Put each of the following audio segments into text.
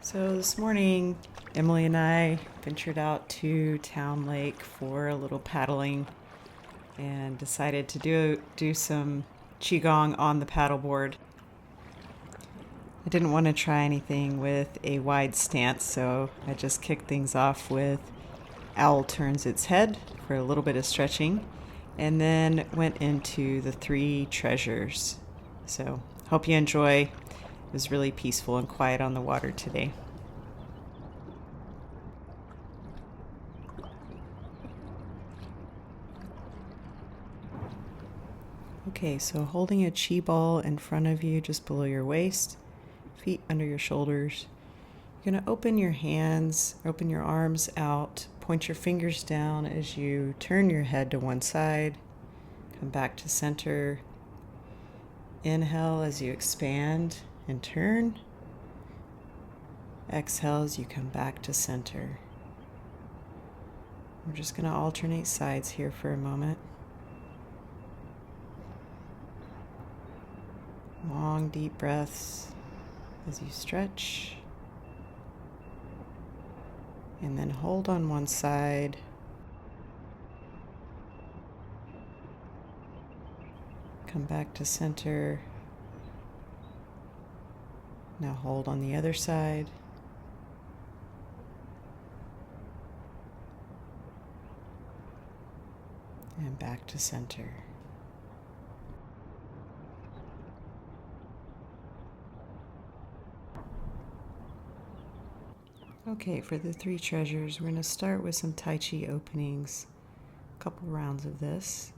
So this morning, Emily and I ventured out to Town Lake for a little paddling and decided to do some Qigong on the paddleboard. I didn't want to try anything with a wide stance, so I just kicked things off with owl turns its head for a little bit of stretching, and then went into the three treasures. So hope you enjoy. It was really peaceful and quiet on the water today. Okay, so holding a chi ball in front of you just below your waist, feet under your shoulders. You're going to open your hands, open your arms out, point your fingers down as you turn your head to one side, come back to center. Inhale as you expand and turn. Exhale as you come back to center. We're just going to alternate sides here for a moment. Long, deep breaths as you stretch. And then hold on one side. Come back to center. Now hold on the other side. And back to center. Okay, for the three treasures, we're going to start with some Tai Chi openings, a couple rounds of this.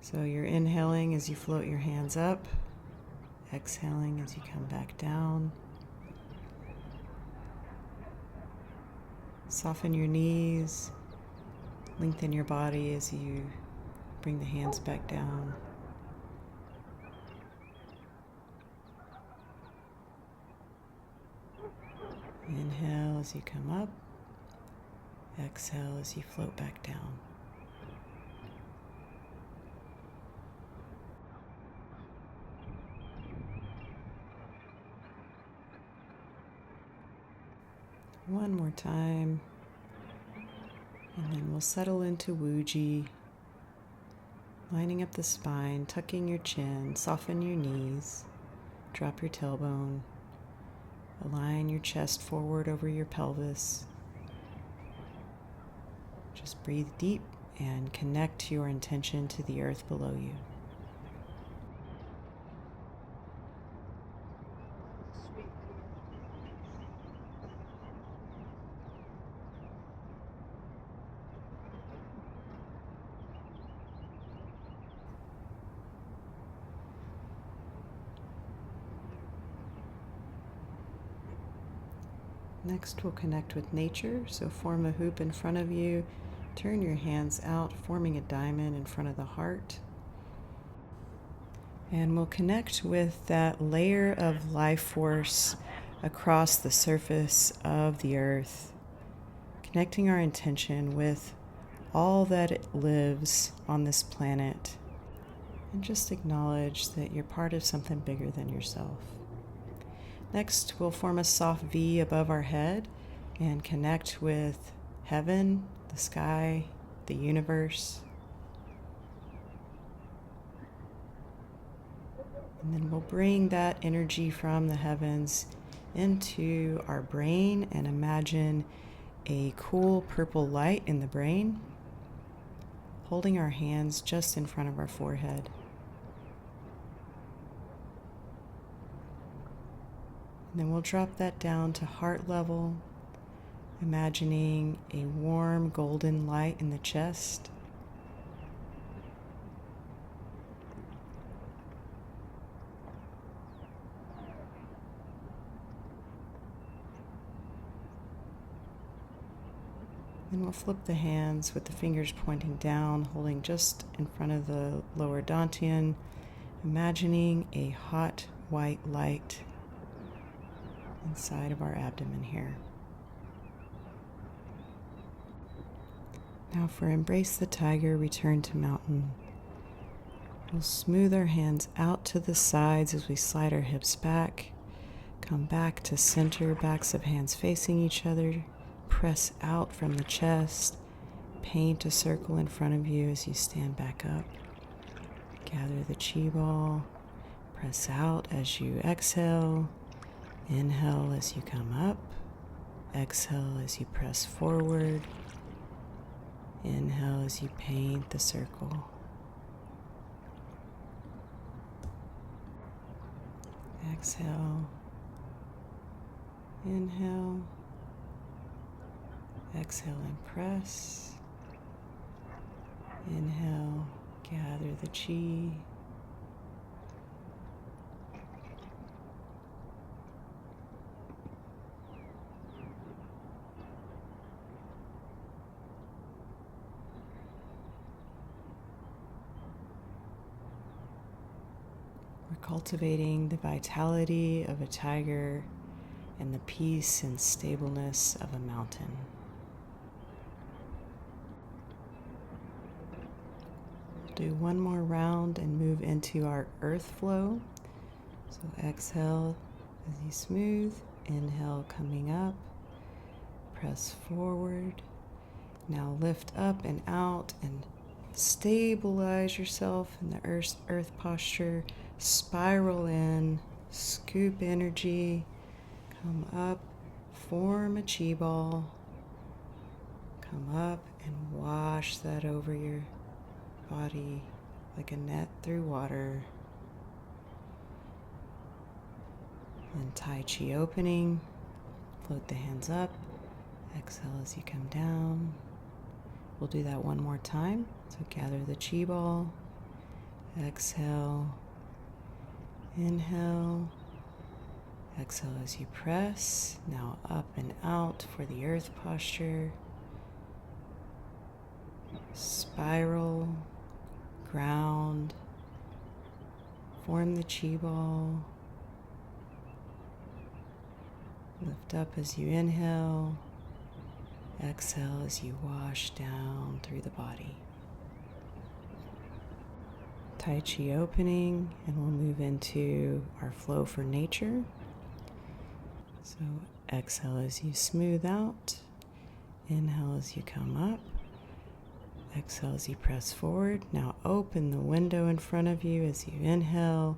So you're inhaling as you float your hands up, exhaling as you come back down. Soften your knees, lengthen your body as you bring the hands back down. Inhale as you come up, exhale as you float back down. One more time, and then we'll settle into Wuji, lining up the spine, tucking your chin, soften your knees, drop your tailbone. Align your chest forward over your pelvis. Just breathe deep and connect your intention to the earth below you. Next, we'll connect with nature. So form a hoop in front of you. Turn your hands out, forming a diamond in front of the heart. And we'll connect with that layer of life force across the surface of the earth, connecting our intention with all that it lives on this planet. And just acknowledge that you're part of something bigger than yourself. Next, we'll form a soft V above our head and connect with heaven, the sky, the universe. And then we'll bring that energy from the heavens into our brain and imagine a cool purple light in the brain, holding our hands just in front of our forehead. And then we'll drop that down to heart level, imagining a warm golden light in the chest. Then we'll flip the hands with the fingers pointing down, holding just in front of the lower dantian, imagining a hot white light inside of our abdomen here. Now for Embrace the Tiger, return to mountain. We'll smooth our hands out to the sides as we slide our hips back, Come back to center, backs of hands facing each other. Press out from the chest. Paint a circle in front of you as you stand back up. Gather the chi ball. Press out as you exhale. Inhale as you come up. Exhale as you press forward. Inhale as you paint the circle. Exhale. Inhale. Exhale and press. Inhale, gather the chi. We're cultivating the vitality of a tiger and the peace and stableness of a mountain. Do one more round and move into our earth flow. So exhale as you smooth. Inhale coming up. Press forward. Now lift up and out and stabilize yourself in the earth posture. Spiral in. Scoop energy. Come up. Form a chi ball. Come up and wash that over your body like a net through water. And Tai Chi opening. Float the hands up. Exhale as you come down. We'll do that one more time. So gather the chi ball. Exhale. Inhale. Exhale as you press. Now up and out for the earth posture. Spiral. Ground. Form the chi ball. Lift up as you inhale. Exhale as you wash down through the body. Tai Chi opening, and we'll move into our flow for nature. So exhale as you smooth out. Inhale as you come up. Exhale as you press forward. Now open the window in front of you as you inhale.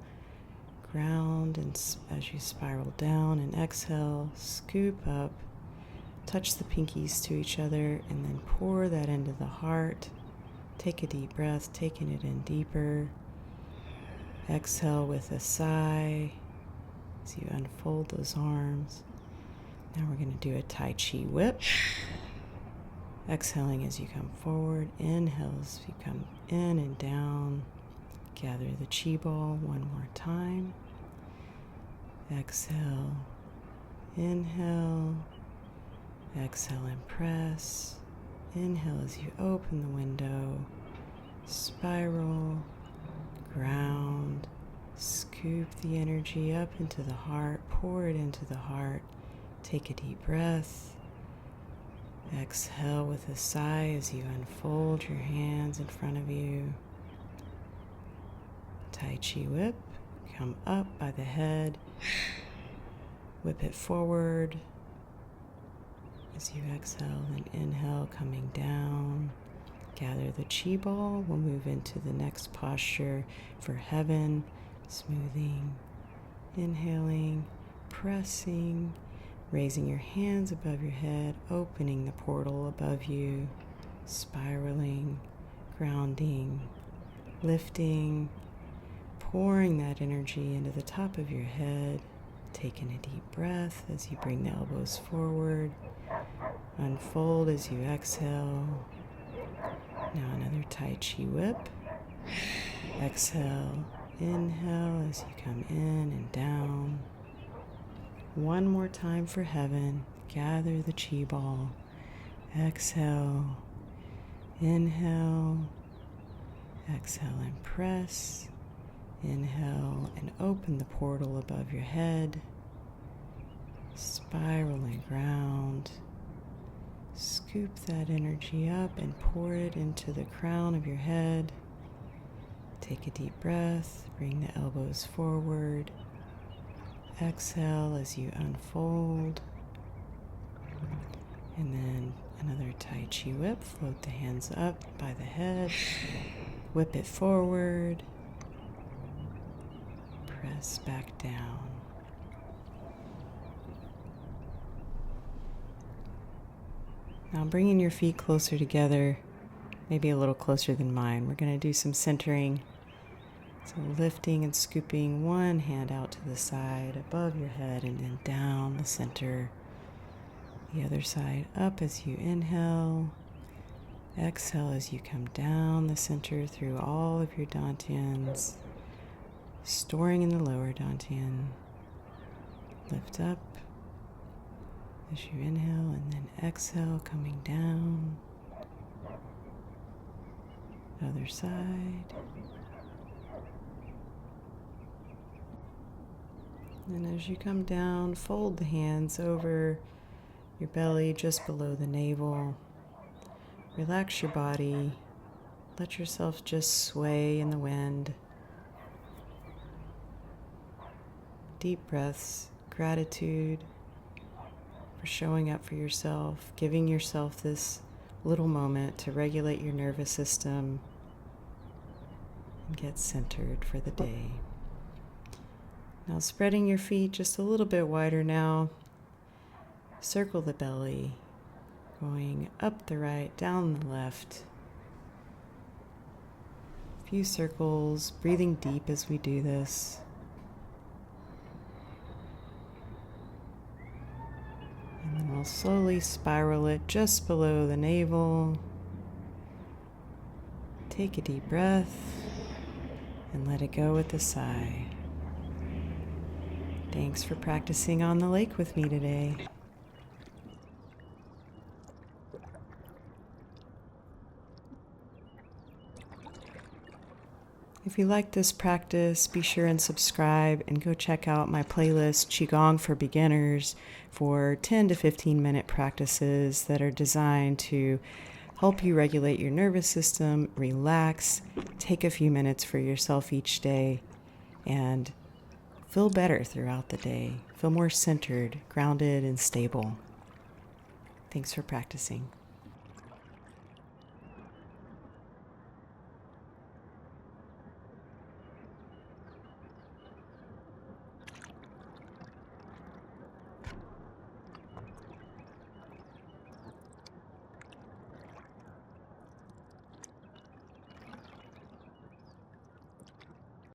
Ground, and as you spiral down and exhale, scoop up. Touch the pinkies to each other and then pour that into the heart. Take a deep breath, taking it in deeper. Exhale with a sigh as you unfold those arms. Now we're going to do a Tai Chi whip. Exhaling as you come forward. Inhale as you come in and down. Gather the chi ball one more time. Exhale. Inhale. Exhale and press. Inhale as you open the window. Spiral. Ground. Scoop the energy up into the heart. Pour it into the heart. Take a deep breath. Exhale with a sigh as you unfold your hands in front of you. Tai Chi whip. Come up by the head. Whip it forward. As you exhale and inhale, coming down. Gather the chi ball. We'll move into the next posture for heaven. Smoothing. Inhaling. Pressing. Raising your hands above your head. Opening the portal above you. Spiraling. Grounding. Lifting. Pouring that energy into the top of your head. Taking a deep breath as you bring the elbows forward. Unfold as you exhale. Now another Tai Chi whip. Exhale. Inhale as you come in and down. One more time for heaven. Gather the chi ball. Exhale. Inhale. Exhale and press. Inhale and open the portal above your head. Spiral and ground. Scoop that energy up and pour it into the crown of your head. Take a deep breath. Bring the elbows forward. Exhale as you unfold. And then another Tai Chi whip. Float the hands up by the head. Whip it forward. Press back down. Now bringing your feet closer together, maybe a little closer than mine. We're going to do some centering. So lifting and scooping one hand out to the side above your head and then down the center. The other side up as you inhale. Exhale as you come down the center through all of your dantians. Storing in the lower dantian. Lift up as you inhale and then exhale, coming down. Other side. And as you come down, fold the hands over your belly just below the navel. Relax your body. Let yourself just sway in the wind. Deep breaths, gratitude for showing up for yourself, giving yourself this little moment to regulate your nervous system and get centered for the day. Now spreading your feet just a little bit wider now. Circle the belly, going up the right, down the left. A few circles, breathing deep as we do this. And then we'll slowly spiral it just below the navel. Take a deep breath and let it go with a sigh. Thanks for practicing on the lake with me today. If you like this practice, be sure and subscribe and go check out my playlist, Qigong for Beginners, for 10 to 15 minute practices that are designed to help you regulate your nervous system, relax, take a few minutes for yourself each day, and feel better throughout the day. Feel more centered, grounded, and stable. Thanks for practicing.